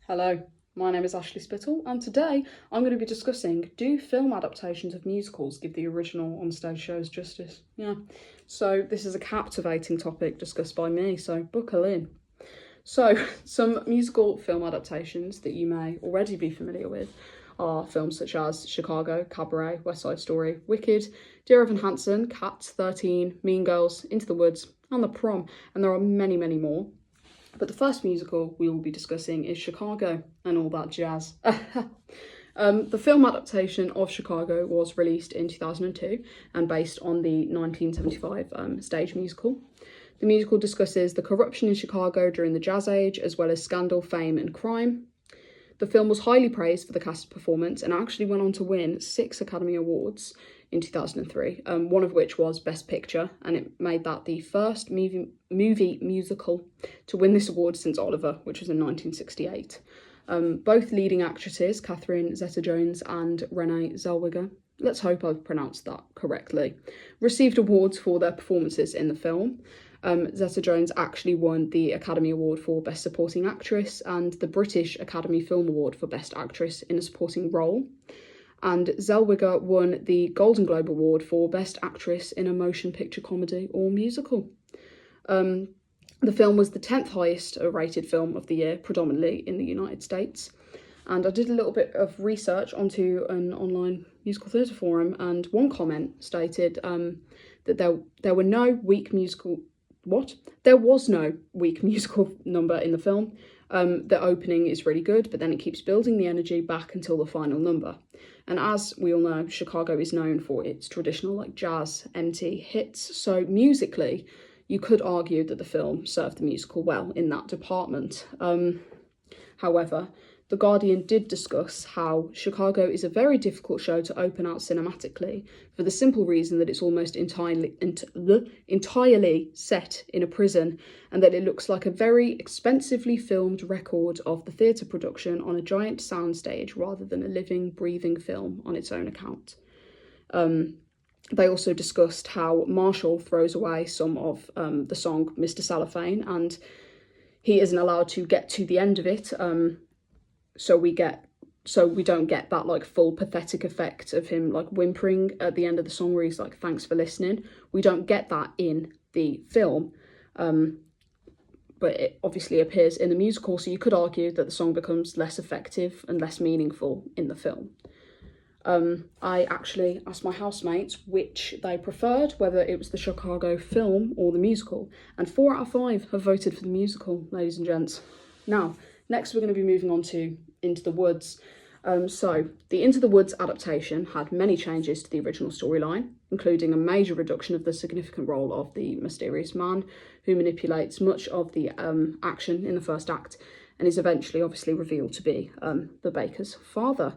Hello, my name is Ashley Spittle, and today I'm going to be discussing, do film adaptations of musicals give the original on-stage shows justice? Yeah, so this is a captivating topic discussed by me, so buckle in. So, some musical film adaptations that you may already be familiar with are films such as Chicago, Cabaret, West Side Story, Wicked, Dear Evan Hansen, Cats, 13, Mean Girls, Into the Woods, and The Prom, and there are many, many more. But the first musical we will be discussing is Chicago and all that jazz. The film adaptation of Chicago was released in 2002 and based on the 1975 stage musical. The musical discusses the corruption in Chicago during the Jazz Age, as well as scandal, fame, and crime. The film was highly praised for the cast performance and actually went on to win 6 Academy Awards in 2003, one of which was Best Picture, and it made that the first movie musical to win this award since Oliver, which was in 1968. Both leading actresses, Catherine Zeta-Jones and Renee Zellweger, let's hope I've pronounced that correctly, received awards for their performances in the film. Zeta-Jones actually won the Academy Award for Best Supporting Actress and the British Academy Film Award for Best Actress in a Supporting Role. And Zellweger won the Golden Globe Award for Best Actress in a Motion Picture Comedy or Musical. The film was the 10th highest rated film of the year, predominantly in the United States. And I did a little bit of research onto an online musical theatre forum, and one comment stated that there were no weak musical... What? There was no weak musical number in the film. The opening is really good, but then it keeps building the energy back until the final number. And as we all know, Chicago is known for its traditional jazz, MT hits. So musically, you could argue that the film served the musical well in that department. However, The Guardian did discuss how Chicago is a very difficult show to open out cinematically for the simple reason that it's almost entirely set in a prison, and that it looks like a very expensively filmed record of the theatre production on a giant soundstage rather than a living, breathing film on its own account. They also discussed how Marshall throws away some of the song Mr. Cellophane, and he isn't allowed to get to the end of it. So we don't get that full pathetic effect of him whimpering at the end of the song where he's like, thanks for listening. We don't get that in the film, but it obviously appears in the musical, so you could argue that the song becomes less effective and less meaningful in the film. I actually asked my housemates which they preferred, whether it was the Chicago film or the musical, and 4 out of 5 have voted for the musical, ladies and gents. Now, next we're going to be moving on to Into the Woods. So, the Into the Woods adaptation had many changes to the original storyline, including a major reduction of the significant role of the mysterious man who manipulates much of the action in the first act and is eventually obviously revealed to be the baker's father.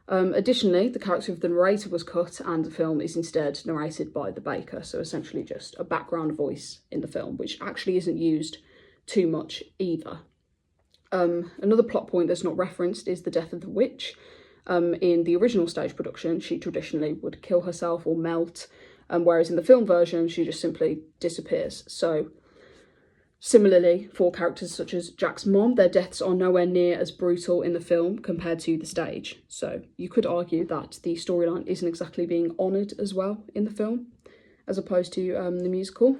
Additionally, the character of the narrator was cut and the film is instead narrated by the baker, so essentially just a background voice in the film, which actually isn't used too much either. Another plot point that's not referenced is the death of the witch. In the original stage production, she traditionally would kill herself or melt, whereas in the film version, she just simply disappears. So, similarly, for characters such as Jack's mom, their deaths are nowhere near as brutal in the film compared to the stage. So, you could argue that the storyline isn't exactly being honoured as well in the film, as opposed to the musical.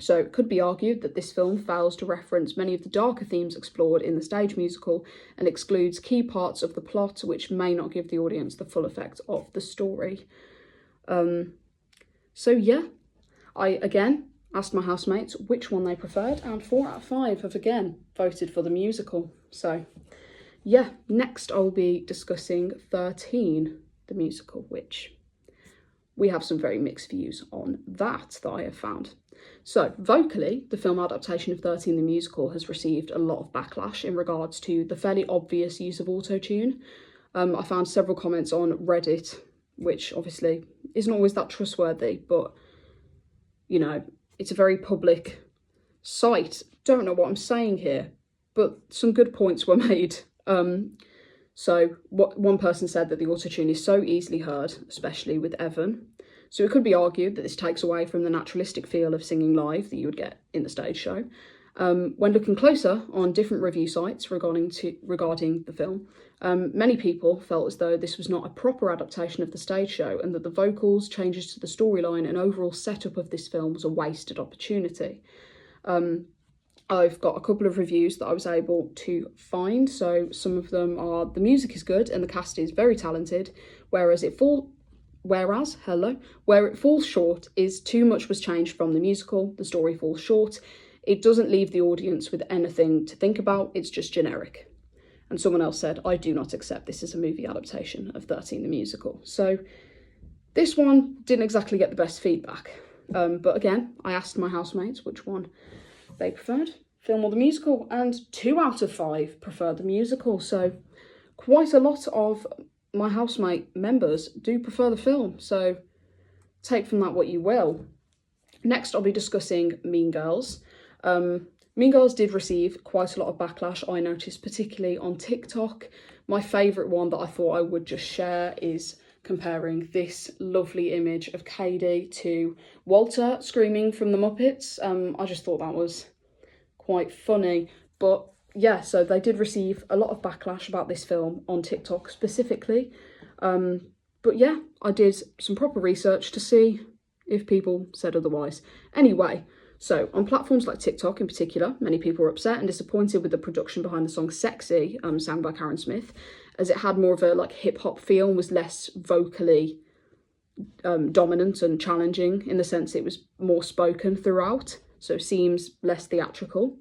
So it could be argued that this film fails to reference many of the darker themes explored in the stage musical and excludes key parts of the plot which may not give the audience the full effect of the story. So yeah, I again asked my housemates which one they preferred, and 4 out of 5 have again voted for the musical. So yeah, next I'll be discussing 13, the musical, which we have some very mixed views on that I have found. So, vocally, the film adaptation of 13 the musical has received a lot of backlash in regards to the fairly obvious use of auto-tune. I found several comments on Reddit, which obviously isn't always that trustworthy, but, you know, it's a very public site. Don't know what I'm saying here, but some good points were made. So, one person said that the auto-tune is so easily heard, especially with Evan. So it could be argued that this takes away from the naturalistic feel of singing live that you would get in the stage show. When looking closer on different review sites regarding the film, many people felt as though this was not a proper adaptation of the stage show and that the vocals, changes to the storyline and overall setup of this film was a wasted opportunity. I've got a couple of reviews that I was able to find. So some of them are, the music is good and the cast is very talented, where it falls short is too much was changed from the musical, the story falls short, it doesn't leave the audience with anything to think about, it's just generic. And someone else said, I do not accept this as a movie adaptation of 13 the musical. So this one didn't exactly get the best feedback. But again, I asked my housemates which one they preferred, film or the musical, and 2 out of 5 preferred the musical. So quite a lot of my housemate members do prefer the film. So take from that what you will. Next, I'll be discussing Mean Girls. Mean Girls did receive quite a lot of backlash, I noticed, particularly on TikTok. My favourite one that I thought I would just share is comparing this lovely image of Cady to Walter screaming from the Muppets. I just thought that was quite funny. But yeah, so they did receive a lot of backlash about this film on TikTok specifically. But yeah, I did some proper research to see if people said otherwise. Anyway, so on platforms like TikTok in particular, many people were upset and disappointed with the production behind the song Sexy, sang by Karen Smith, as it had more of a like hip-hop feel and was less vocally dominant and challenging, in the sense it was more spoken throughout, so seems less theatrical.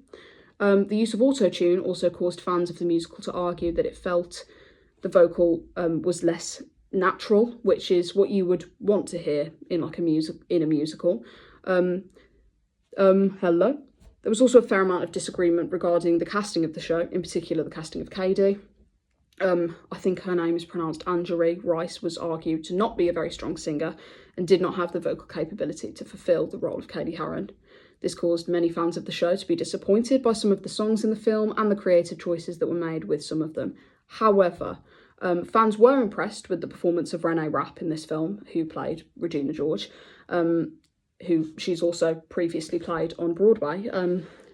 The use of auto-tune also caused fans of the musical to argue that it felt the vocal was less natural, which is what you would want to hear in like a musical. Hello. There was also a fair amount of disagreement regarding the casting of the show, in particular the casting of Cady. I think her name is pronounced Anjari Rice, was argued to not be a very strong singer and did not have the vocal capability to fulfil the role of Cady Heron. This caused many fans of the show to be disappointed by some of the songs in the film and the creative choices that were made with some of them. However, fans were impressed with the performance of Renee Rapp in this film, who played Regina George, who she's also previously played on Broadway.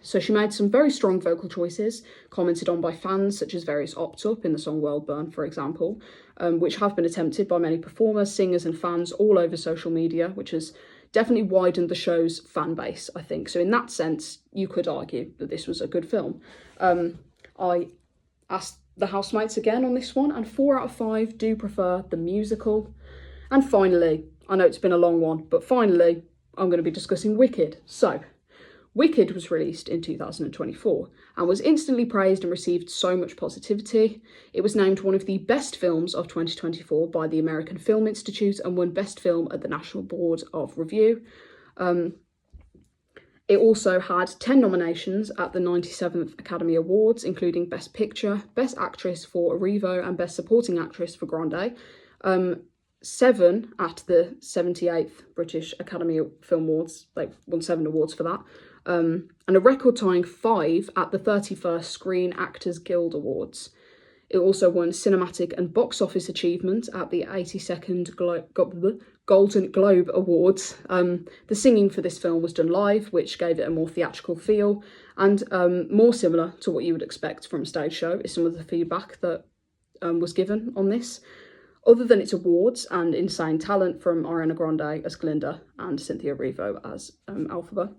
So she made some very strong vocal choices, commented on by fans, such as various opt-up in the song World Burn, for example, which have been attempted by many performers, singers and fans all over social media, which has definitely widened the show's fan base, I think. So in that sense, you could argue that this was a good film. I asked the housemates again on this one, and 4 out of 5 do prefer the musical. And finally, I know it's been a long one, but finally, I'm going to be discussing Wicked. So, Wicked was released in 2024 and was instantly praised and received so much positivity. It was named one of the best films of 2024 by the American Film Institute and won Best Film at the National Board of Review. It also had 10 nominations at the 97th Academy Awards, including Best Picture, Best Actress for Erivo and Best Supporting Actress for Grande. 7 at the 78th British Academy Film Awards, they won 7 awards for that. And a record-tying 5 at the 31st Screen Actors Guild Awards. It also won Cinematic and Box Office Achievement at the 82nd Golden Globe Awards. The singing for this film was done live, which gave it a more theatrical feel, and more similar to what you would expect from a stage show is some of the feedback that was given on this. Other than its awards and insane talent from Ariana Grande as Glinda and Cynthia Erivo as Elphaba,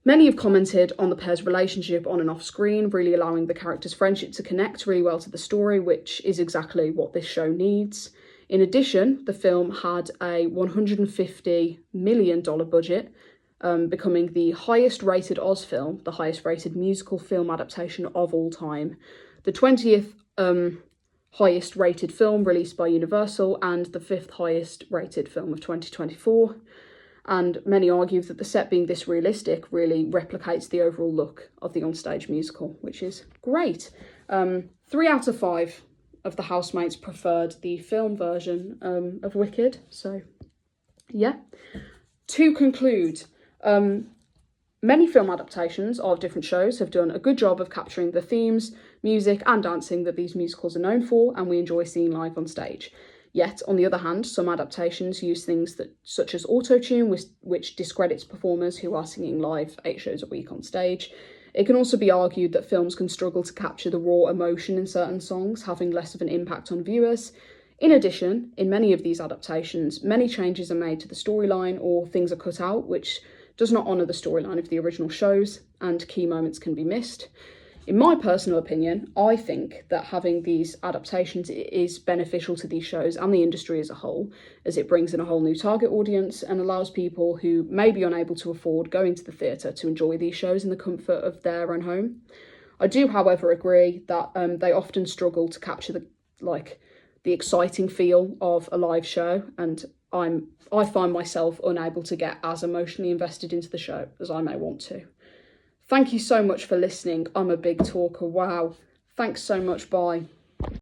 many have commented on the pair's relationship on and off screen, really allowing the characters' friendship to connect really well to the story, which is exactly what this show needs. In addition, the film had a $150 million budget, becoming the highest rated Oz film, the highest rated musical film adaptation of all time, the 20th highest rated film released by Universal, and the 5th highest rated film of 2024. And many argue that the set being this realistic really replicates the overall look of the onstage musical, which is great. 3 out of 5 of the housemates preferred the film version of Wicked. So, yeah. To conclude, many film adaptations of different shows have done a good job of capturing the themes, music and dancing that these musicals are known for, and we enjoy seeing live on stage. Yet, on the other hand, some adaptations use things such as auto-tune, which discredits performers who are singing live 8 shows a week on stage. It can also be argued that films can struggle to capture the raw emotion in certain songs, having less of an impact on viewers. In addition, in many of these adaptations, many changes are made to the storyline or things are cut out, which does not honour the storyline of the original shows, and key moments can be missed. In my personal opinion, I think that having these adaptations is beneficial to these shows and the industry as a whole, as it brings in a whole new target audience and allows people who may be unable to afford going to the theatre to enjoy these shows in the comfort of their own home. I do, however, agree that they often struggle to capture the exciting feel of a live show, and I find myself unable to get as emotionally invested into the show as I may want to. Thank you so much for listening. I'm a big talker. Wow. Thanks so much. Bye.